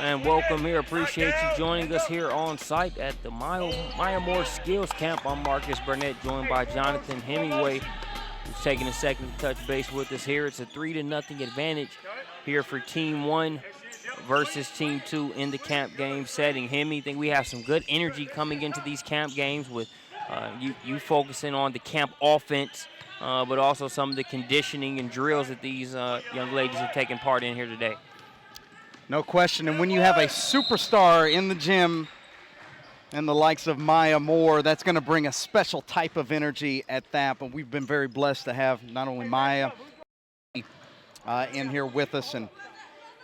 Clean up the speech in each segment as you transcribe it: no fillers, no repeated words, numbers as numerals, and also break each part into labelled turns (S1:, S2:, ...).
S1: And welcome here. Appreciate you joining us here on site at the Maya Moore Skills Camp. I'm Marcus Burnett, joined by Jonathan Hemingway, who's taking a second to touch base with us here. It's a 3-0 advantage here for Team 1 versus Team 2 in the camp game setting. Hemi, I think we have some good energy coming into these camp games with you focusing on the camp offense, but also some of the conditioning and drills that these young ladies have taken part in here today.
S2: No question, and when you have a superstar in the gym and the likes of Maya Moore, that's going to bring a special type of energy at that. But we've been very blessed to have not only Maya in here with us, and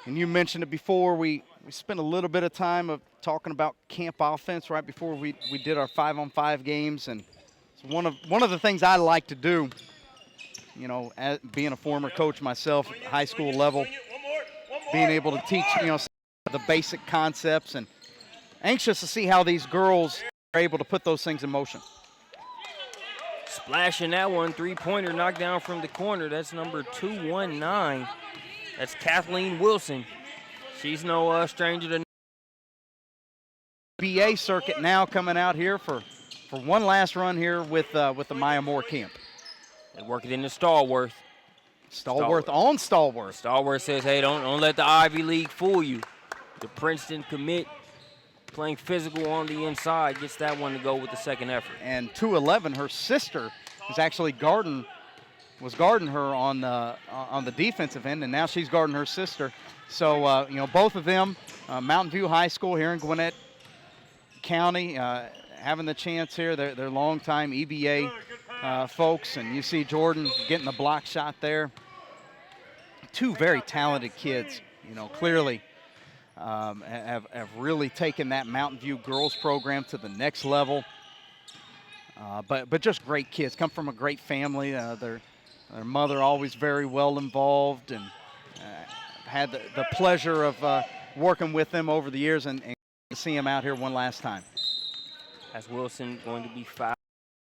S2: you mentioned it before, we spent a little bit of time of talking about camp offense right before we did our 5-on-5 games, and it's one of the things I like to do, you know, as being a former coach myself at the high school level, being able to teach, you know, the basic concepts, and anxious to see how these girls are able to put those things in motion.
S1: Splashing that one, three-pointer knocked down from the corner. That's number 219. That's Kathleen Wilson. She's no stranger to
S2: BA circuit now coming out here for one last run here with the Maya Moore camp.
S1: They work it into Stallworth.
S2: Stallworth on Stallworth.
S1: Stallworth says, hey, don't let the Ivy League fool you. The Princeton commit, playing physical on the inside, gets that one to go with the second effort.
S2: And 211, her sister is actually guarding her on the defensive end, and now she's guarding her sister. So, you know, both of them, Mountain View High School here in Gwinnett County, having the chance here. They're longtime EBA folks, and you see Jordan getting the block shot there. Two very talented kids, you know, clearly have really taken that Mountain View girls program to the next level. But just great kids, come from a great family. Their mother always very well involved, and had the pleasure of working with them over the years, and to see them out here one last time.
S1: As Wilson going to be fouled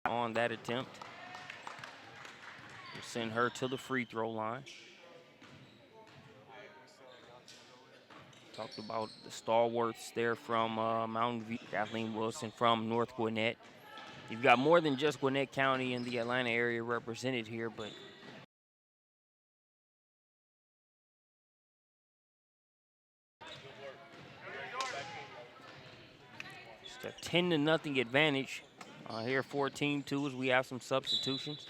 S1: on that attempt. We'll send her to the free throw line. Talked about the stalwarts there from Mountain View. Kathleen Wilson from North Gwinnett. You've got more than just Gwinnett County and the Atlanta area represented here, but it's a 10-0 advantage here for Team 2 as we have some substitutions.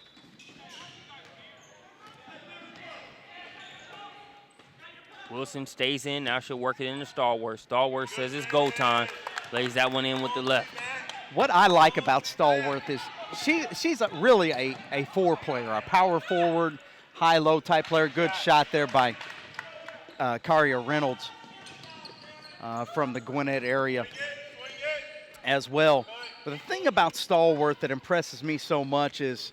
S1: Wilson stays in. Now she'll work it into Stallworth. Stallworth says it's go time. Lays that one in with the left.
S2: What I like about Stallworth is she's really a four-player, a power forward, high-low type player. Good shot there by Karia Reynolds from the Gwinnett area as well. But the thing about Stallworth that impresses me so much is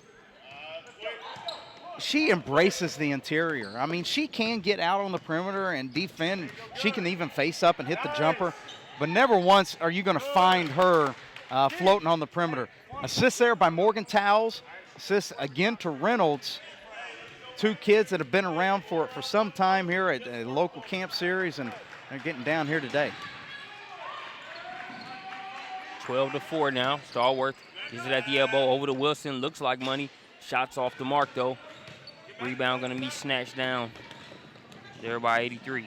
S2: she embraces the interior. I mean, she can get out on the perimeter and defend. She can even face up and hit the jumper. But never once are you going to find her floating on the perimeter. Assist there by Morgan Towles. Assist again to Reynolds. Two kids that have been around for some time here at a local camp series, and they're getting down here today.
S1: 12-4 now. Stallworth is it at the elbow over to Wilson. Looks like money. Shots off the mark, though. Rebound going to be snatched down there by 83.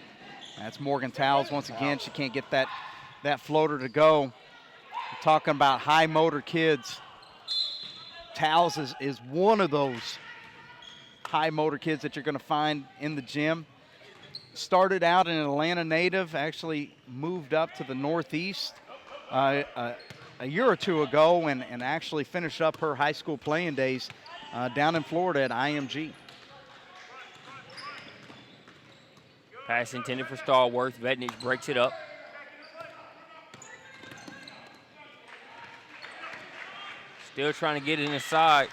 S2: That's Morgan Towles once again. She can't get that floater to go. We're talking about high motor kids. Towles is one of those high motor kids that you're going to find in the gym. Started out an Atlanta native, actually moved up to the Northeast a year or two ago, and actually finished up her high school playing days down in Florida at IMG.
S1: Pass intended for Stallworth. Vetnich breaks it up. Still trying to get it inside.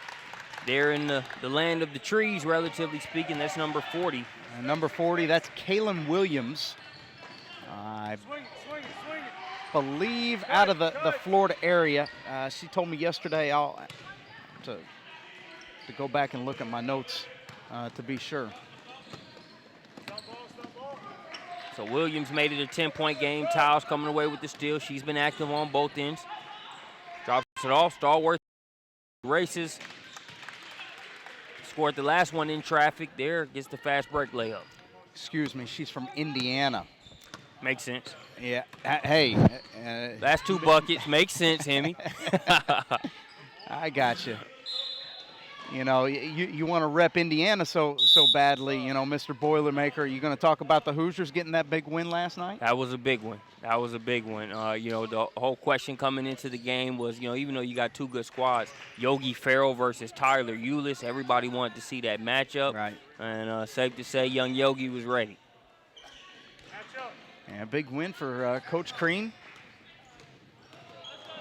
S1: They're in the land of the trees, relatively speaking. That's number 40.
S2: And number 40, that's Kaylin Williams. I believe out of the Florida area. She told me yesterday I'll to go back and look at my notes to be sure.
S1: So Williams made it a 10-point game. Tiles coming away with the steal. She's been active on both ends. Drops it off. Stallworth races. Scored the last one in traffic. There gets the fast break layup.
S2: Excuse me, she's from Indiana.
S1: Makes sense.
S2: Yeah, hey.
S1: Last 2 buckets. Makes sense, Hemi.
S2: I got you. You know, you want to rep Indiana so badly, you know, Mr. Boilermaker. Are you going to talk about the Hoosiers getting that big win last night?
S1: That was a big one. That was a big one. You know, the whole question coming into the game was, you know, even though you got 2 good squads, Yogi Farrell versus Tyler Eulis, everybody wanted to see that matchup.
S2: Right.
S1: And safe to say, young Yogi was ready.
S2: Yeah, big win for Coach Crean.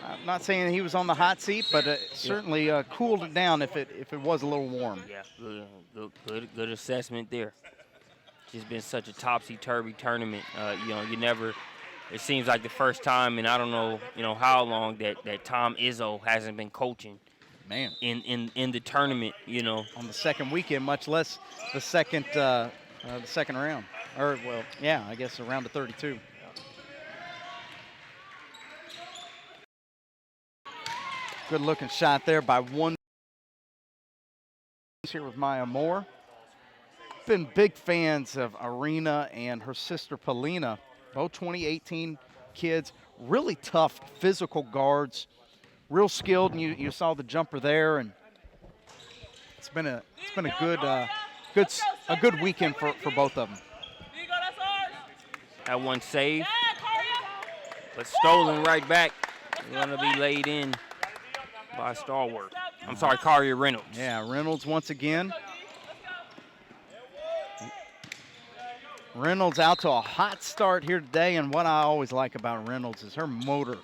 S2: I'm not saying he was on the hot seat, but certainly cooled it down if it was a little warm.
S1: Yeah, good assessment there. It's been such a topsy-turvy tournament. You know, it seems like the first time, and I don't know, you know, how long that Tom Izzo hasn't been coaching.
S2: Man.
S1: In the tournament, you know.
S2: On the second weekend, much less the second round. Or, well, yeah, I guess a round of 32. Good looking shot there by one. Here with Maya Moore. Been big fans of Arena and her sister Polina, both 2018 kids. Really tough physical guards, real skilled, and you saw the jumper there, and it's been a good weekend for both of them.
S1: That one saved, but stolen right back. Going to be laid in by Stallworth. I'm sorry, Karia Reynolds.
S2: Yeah, Reynolds once again. Reynolds out to a hot start here today, and what I always like about Reynolds is her motor.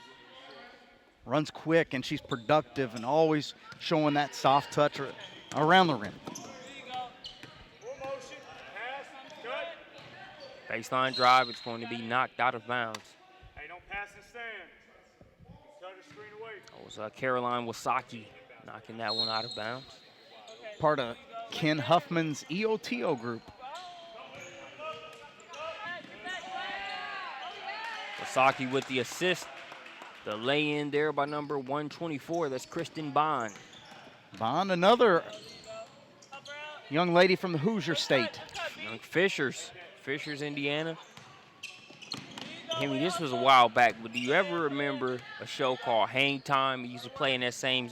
S2: Runs quick, and she's productive and always showing that soft touch around the rim.
S1: Baseline drive, it's going to be knocked out of bounds.
S3: Hey, don't pass and stand. Cut the screen away.
S1: That was Caroline Wasaki knocking that one out of bounds.
S2: Part of Ken Huffman's EOTO group.
S1: Wasaki with the assist. The lay-in there by number 124. That's Kristen Bond.
S2: Bond, another young lady from the Hoosier State.
S1: Young Fishers, Indiana. I mean, this was a while back, but do you ever remember a show called Hang Time? We used to play in that same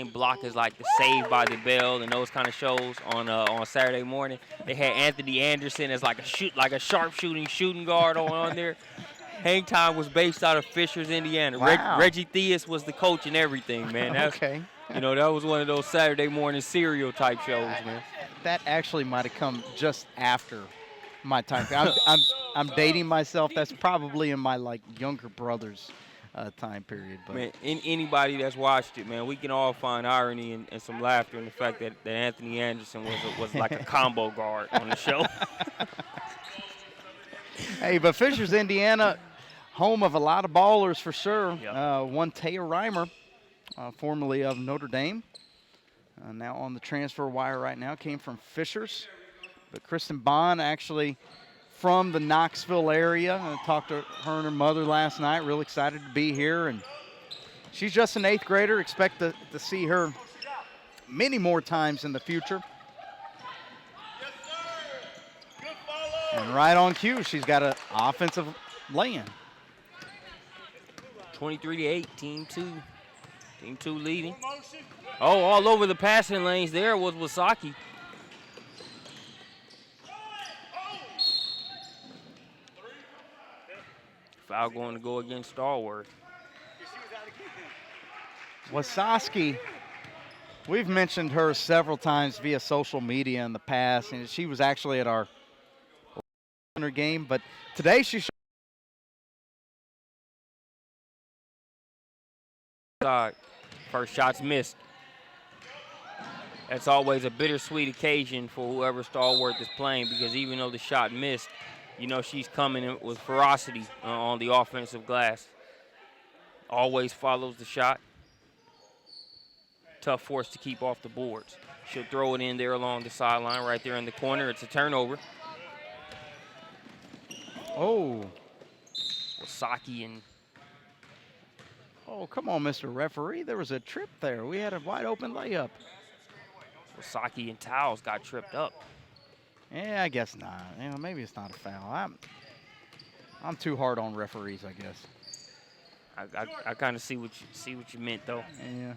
S1: block as like the Saved by the Bell and those kind of shows on Saturday morning. They had Anthony Anderson as like a sharpshooting shooting guard on there. Hang Time was based out of Fishers, Indiana.
S2: Wow.
S1: Reggie Theus was the coach and everything, man.
S2: Okay.
S1: You know, that was one of those Saturday morning serial type shows, man.
S2: That actually might have come just after my time. I'm dating myself. That's probably in my younger brother's time period. But
S1: man, anybody that's watched it, man, we can all find irony and some laughter in the fact that Anthony Anderson was like a combo guard on the show.
S2: Hey, but Fishers, Indiana, home of a lot of ballers for sure.
S1: Yep.
S2: One Taya Reimer, formerly of Notre Dame, now on the transfer wire right now, came from Fishers. But Kristen Bond actually from the Knoxville area. I talked to her and her mother last night. Real excited to be here. And she's just an 8th grader. Expect to see her many more times in the future. And right on cue, she's got an offensive lay-in.
S1: 23-8, Team 2. Team 2 leading. Oh, all over the passing lanes there was Wasaki. Foul going to go against Stallworth.
S2: Wasaki, we've mentioned her several times via social media in the past, and she was actually at our game, but today she
S1: first shot's missed. That's always a bittersweet occasion for whoever Stallworth is playing, because even though the shot missed, you know she's coming in with ferocity on the offensive glass. Always follows the shot. Tough force to keep off the boards. She'll throw it in there along the sideline right there in the corner. It's a turnover.
S2: Oh.
S1: Wasaki and
S2: Oh, come on, Mr. Referee. There was a trip there. We had a wide open layup.
S1: Wasaki and Towels got tripped up.
S2: Yeah, I guess not. You know, maybe it's not a foul. I'm too hard on referees, I guess.
S1: I kind of see what you meant though.
S2: Yeah.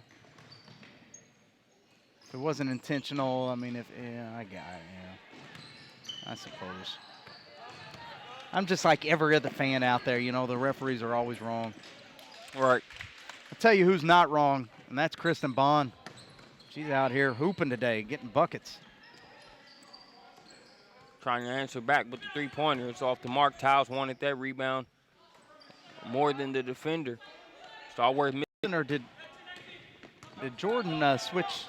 S2: If it wasn't intentional, I mean, I got it. Yeah. I suppose. I'm just like every other fan out there. You know, the referees are always wrong.
S1: Right.
S2: I'll tell you who's not wrong, and that's Kristen Bond. She's out here hooping today, getting buckets.
S1: Trying to answer back with the three-pointer. It's off the mark. Towels wanted that rebound more than the defender. Stallworth.
S2: Or did Jordan switch?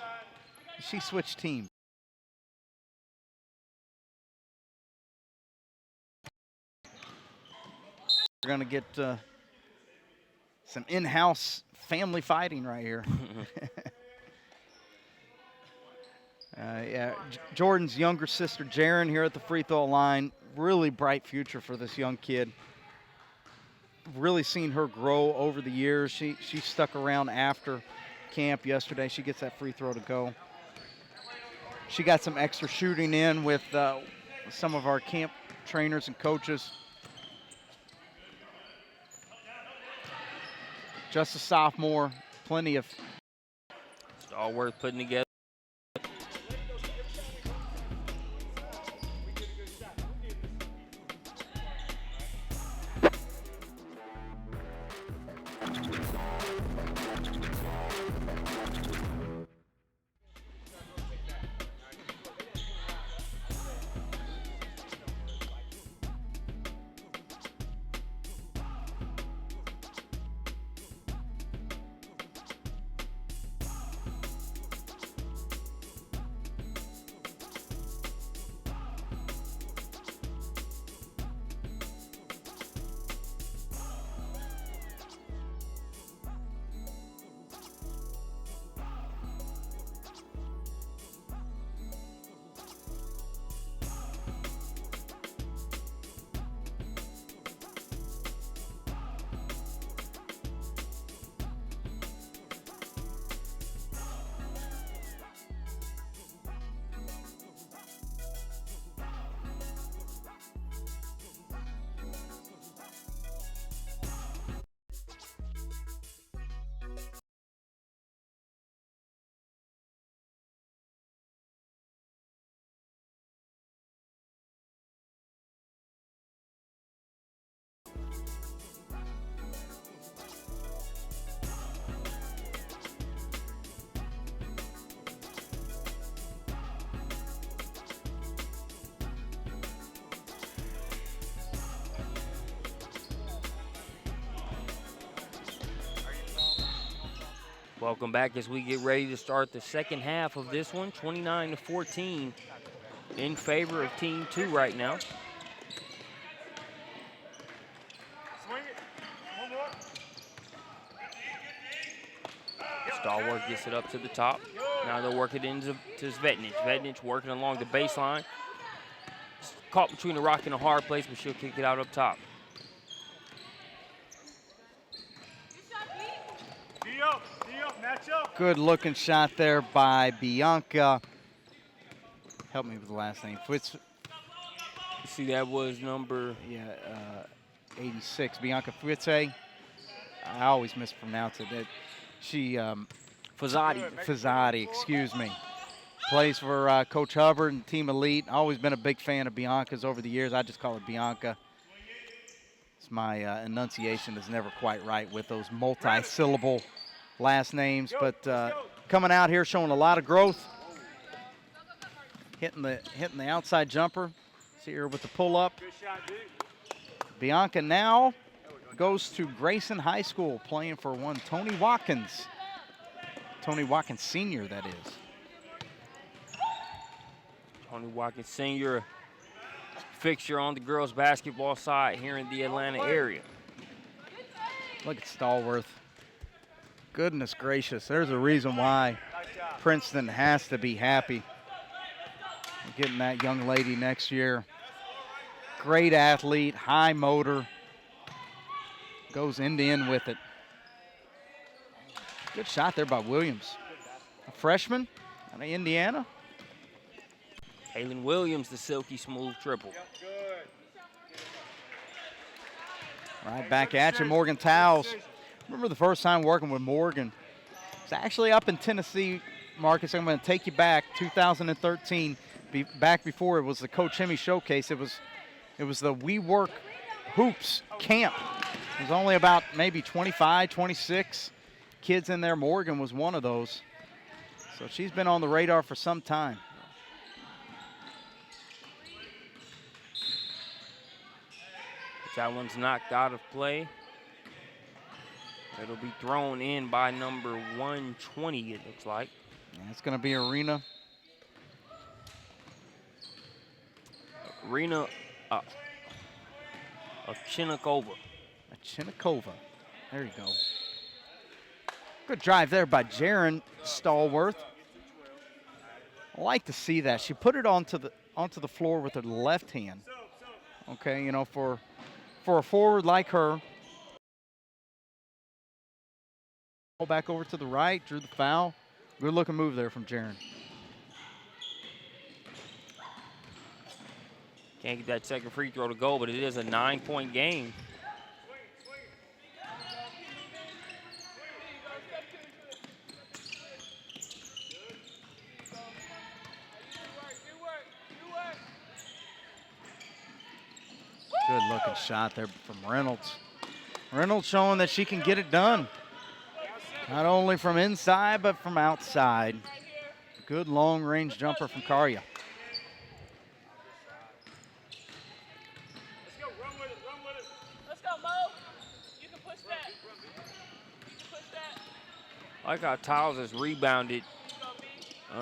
S2: She switched teams. We're gonna get some in-house family fighting right here. Yeah, Jordan's younger sister, Jaren, here at the free throw line. Really bright future for this young kid. Really seen her grow over the years. She stuck around after camp yesterday. She gets that free throw to go. She got some extra shooting in with some of our camp trainers and coaches. Just a sophomore, plenty of.
S1: Stallworth putting together. Welcome back as we get ready to start the second half of this one. 29-14 in favor of Team 2 right now.
S3: Swing it. One more.
S1: Stallworth gets it up to the top. Now they'll work it into Svetnic. Svetnic working along the baseline. Caught between a rock and a hard place, but she'll kick it out up top.
S3: Match up.
S2: Good looking shot there by Bianca. Help me with the last name.
S1: See, that was number
S2: 86. Bianca Fwitze. I always mispronounce it. She Fazzotti, excuse me. Plays for Coach Hubbard and Team Elite. Always been a big fan of Bianca's over the years. I just call her Bianca. It's my enunciation is never quite right with those multi-syllable last names, but coming out here showing a lot of growth. Hitting the outside jumper. See her with the pull-up.
S3: Good shot, dude.
S2: Bianca now goes to Grayson High School, playing for one Tony Watkins. Tony Watkins Sr., that is.
S1: Tony Watkins Sr., fixture on the girls' basketball side here in the Atlanta area.
S2: Look at Stallworth. Goodness gracious, there's a reason why Princeton has to be happy getting that young lady next year. Great athlete, high motor. Goes end to end with it. Good shot there by Williams. A freshman out of Indiana.
S1: Kaylin Williams, the silky smooth triple.
S2: Right back at you, Morgan Towles. Remember the first time working with Morgan? It's actually up in Tennessee, Marcus. I'm going to take you back, 2013, back before it was the Coach Hemi Showcase. It was the We Work Hoops camp. It was only about maybe 25, 26 kids in there. Morgan was one of those. So she's been on the radar for some time.
S1: That one's knocked out of play. It'll be thrown in by number 120, it looks like.
S2: And it's going to be Arena
S1: Chinikova.
S2: Chinikova. There you go. Good drive there by Jaren Stallworth. I like to see that. She put it onto the floor with her left hand. Okay, you know, for a forward like her. Ball back over to the right, drew the foul. Good looking move there from Jaren.
S1: Can't get that second free throw to go, but it is a 9-point game.
S2: Good looking shot there from Reynolds. Reynolds showing that she can get it done. Not only from inside, but from outside. Good long range jumper from Karya.
S3: Let's go, run with it, run with it.
S4: Let's go, Mo. You can push that. You can push that.
S1: I like how Tiles has rebounded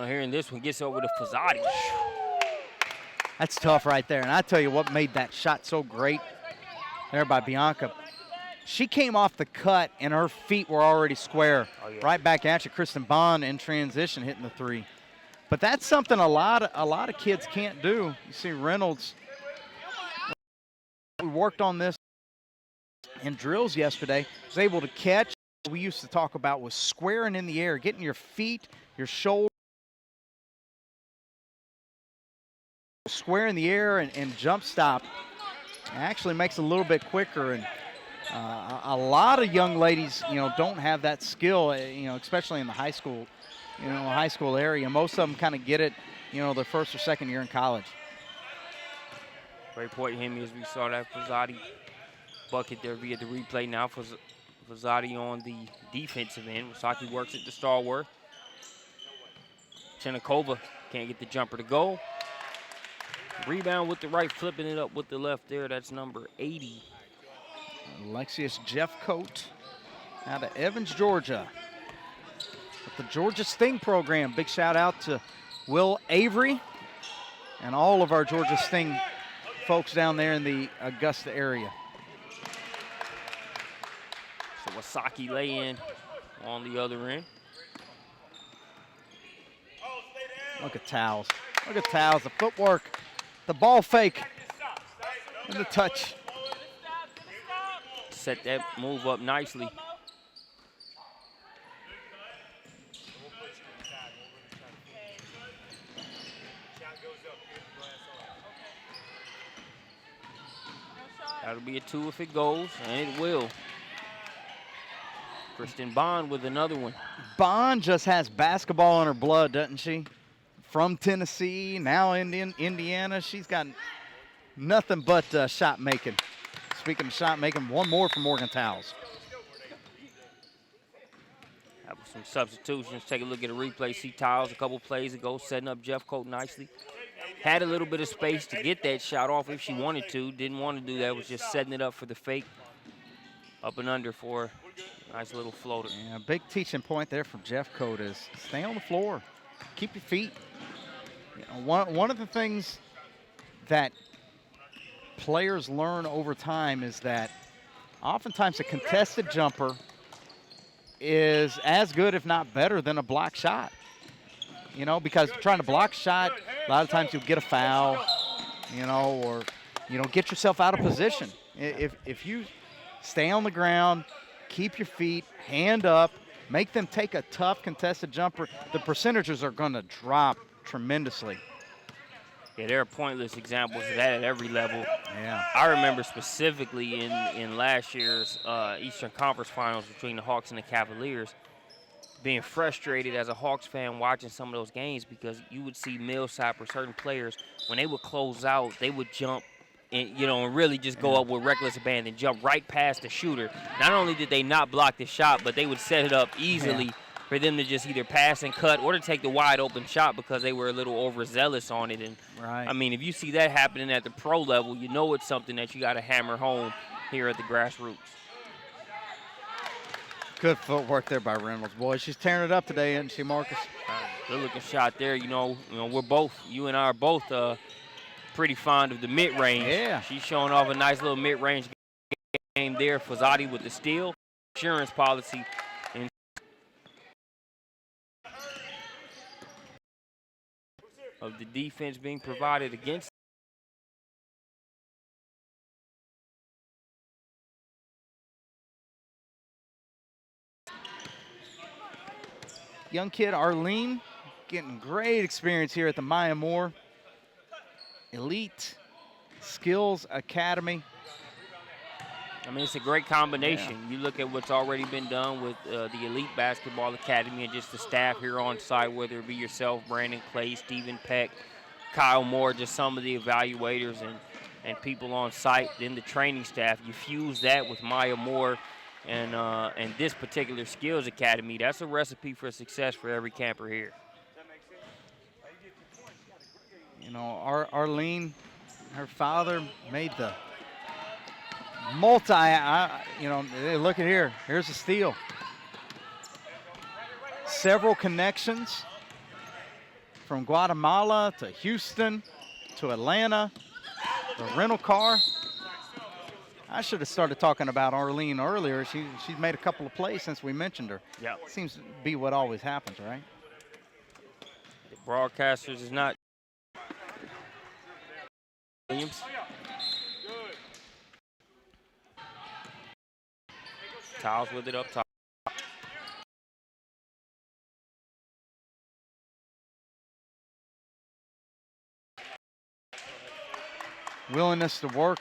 S1: here in this one. Gets over to Fazati.
S2: That's tough right there. And I tell you what made that shot so great there by Bianca. She came off the cut and her feet were already square.
S1: Oh, yeah.
S2: Right back at you. Kristen Bond in transition hitting the three. But that's something a lot of kids can't do. You see Reynolds. We worked on this in drills yesterday. Was able to catch. We used to talk about was squaring in the air, getting your feet, your shoulders square in the air and jump stop. It actually makes it a little bit quicker, and a lot of young ladies, you know, don't have that skill, you know, especially in the high school, area. Most of them kind of get it, you know, their first or second year in college.
S1: Great point, Hemi, as we saw that Fazati bucket there via the replay. Now Fazati on the defensive end. Wasaki works it to Stallworth. Chinikova can't get the jumper to go. Rebound with the right, flipping it up with the left there. That's number 80.
S2: Alexius Jeffcoat out of Evans, Georgia. With the Georgia Sting program. Big shout out to Will Avery and all of our Georgia Sting folks down there in the Augusta area.
S1: So Wasaki lay in on the other end.
S2: Look at Towles. Look at Towles, the footwork, the ball fake, and the touch.
S1: Set that move up nicely. That'll be a 2 if it goes, and it will. Kristen Bond with another one.
S2: Bond just has basketball in her blood, doesn't she? From Tennessee, now in Indiana. She's got nothing but shot making. Speaking of shot making, one more from Morgan Towles.
S1: That was some substitutions. Take a look at a replay. See Tiles a couple plays ago, setting up Jeffcoat nicely. Had a little bit of space to get that shot off if she wanted to. Didn't want to do that. Was just setting it up for the fake. Up and under for a nice little floater.
S2: Yeah, big teaching point there from Jeffcoat is stay on the floor. Keep your feet. You know, one of the things that players learn over time is that oftentimes a contested jumper is as good, if not better, than a block shot. You know, because trying to block a shot, a lot of times you'll get a foul, you know, or get yourself out of position. If you stay on the ground, keep your feet, hand up, make them take a tough contested jumper, the percentages are going to drop tremendously.
S1: Yeah, there are pointless examples of that at every level.
S2: Yeah.
S1: I remember specifically in last year's Eastern Conference Finals between the Hawks and the Cavaliers, being frustrated as a Hawks fan watching some of those games because you would see Millsap or certain players, when they would close out, they would jump and really just go up with reckless abandon, jump right past the shooter. Not only did they not block the shot, but they would set it up easily for them to just either pass and cut or to take the wide open shot because they were a little overzealous on it. And
S2: Right.
S1: I mean, if you see that happening at the pro level, you know it's something that you got to hammer home here at the grassroots.
S2: Good footwork there by Reynolds. Boy, she's tearing it up today, isn't she, Marcus?
S1: Good looking shot there. We're both, you and I are both pretty fond of the mid-range.
S2: Yeah.
S1: She's showing off a nice little mid-range game there. Fazati with the steal. Insurance policy. And of the defense being provided against.
S2: Young kid Arlene getting great experience here at the Maya Moore Elite Skills Academy.
S1: I mean, it's a great combination. You look at what's already been done with the Elite Basketball Academy and just the staff here on site, whether it be yourself, Brandon Clay, Stephen Peck, Kyle Moore, just some of the evaluators and people on site, then the training staff. You fuse that with Maya Moore and this particular Skills Academy. That's a recipe for success for every camper here.
S2: Arlene, her father made the look at here. Here's a steal. Several connections from Guatemala to Houston to Atlanta, the rental car. I should have started talking about Arlene earlier. She's made a couple of plays since we mentioned her.
S1: Yeah.
S2: Seems to be what always happens, right?
S1: The broadcasters is not Williams. Tiles with it up top.
S2: Willingness to work,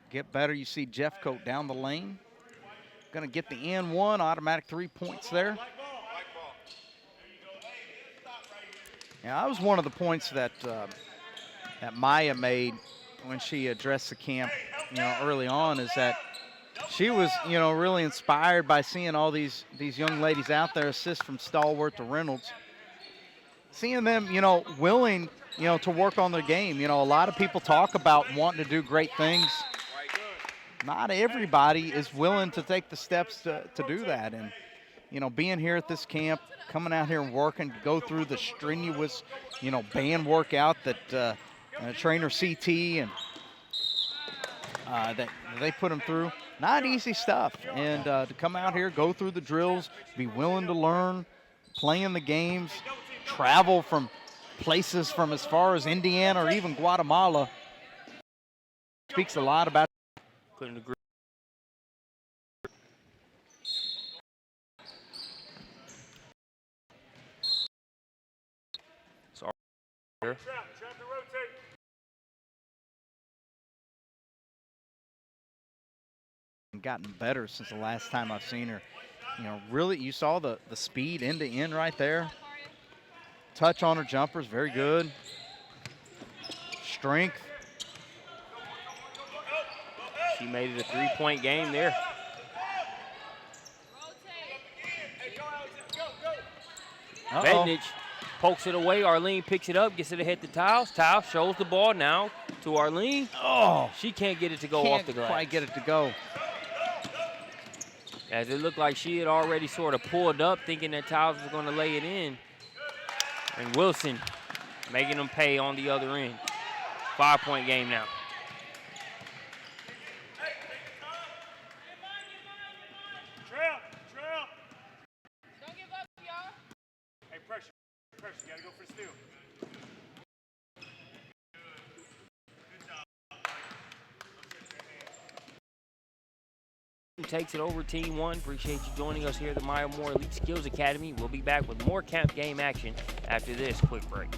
S2: get better. You see Jeffcoat down the lane. Going to get the N one, automatic 3 points there. Yeah, that was one of the points that that Maya made when she addressed the camp, early on, is that she was, really inspired by seeing all these young ladies out there, assists from Stallworth to Reynolds. Seeing them, willing, to work on their game. A lot of people talk about wanting to do great things. Not everybody is willing to take the steps to do that. And, being here at this camp, coming out here and working, go through the strenuous, band workout that trainer CT and that they put them through. Not easy stuff. And to come out here, go through the drills, be willing to learn, play in the games, travel from places from as far as Indiana or even Guatemala, speaks a lot about.
S1: Couldn't agree. Sorry.
S3: Trap to rotate.
S2: Gotten better since the last time I've seen her. Really, you saw the speed end to end right there. Touch on her jumpers, very good. Strength.
S1: She made it a 3-point game there. Bednich pokes it away. Arlene picks it up, gets it ahead to Tiles. Tiles shows the ball now to Arlene.
S2: Oh,
S1: She can't get it to go off the glass.
S2: Can't quite get it to go.
S1: As it looked like she had already sort of pulled up, thinking that Tiles was going to lay it in. And Wilson making them pay on the other end. 5-point game now.
S3: Trail.
S4: Don't give up, y'all.
S3: Hey, pressure. You gotta go for the steal.
S1: takes it over Team 1. Appreciate you joining us here at the Maya Moore Elite Skills Academy. We'll be back with more camp game action after this quick break.